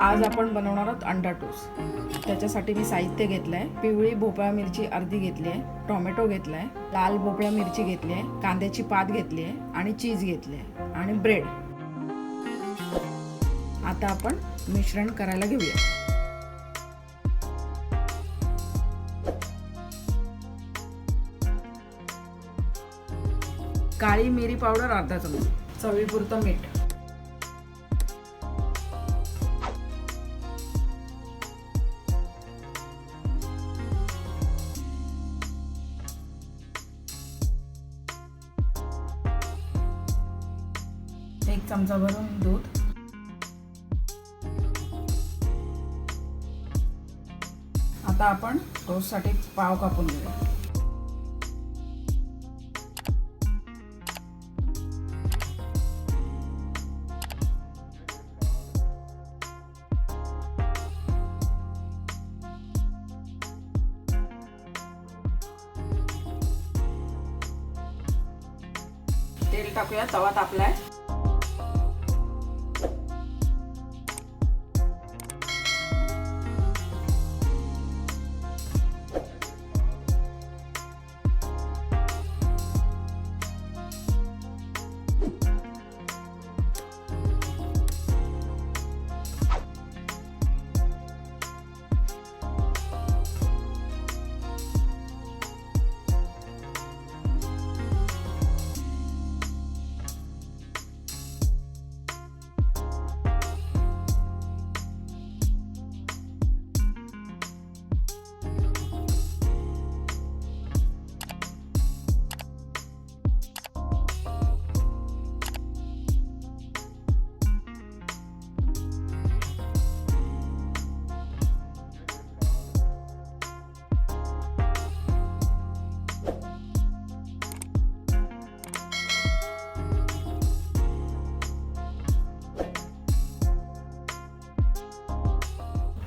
आज आपण बनवणार आहोत अंडा टोस्ट। त्याच्यासाठी मी साहित्य घेतलंय, पिवळी भोपळा मिरची अर्धी घेतली आहे, टोमॅटो घेतलाय, लाल भोपळा मिरची घेतली आहे, कांद्याची पात घेतली आहे आणि चीज घेतले आहे आणि ब्रेड। आता आपण मिश्रण करायला घेऊया। काळी मिरी पावडर अर्धा चमचा, चवीपुरतं मीठ, एक चमचा भरून दूध, आता आपण टोस्टसाठी पाव कापून घेऊया। तेल टाकूया, तवा तापलाय।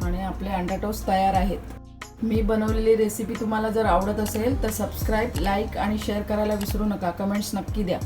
आणि आपले अंडा टोस्ट तयार आहेत। मी बनवलेली रेसिपी तुम्हाला जर आवडत असेल तर सबस्क्राईब, लाईक आणि शेअर करायला विसरू नका। कमेंट्स नक्की द्या।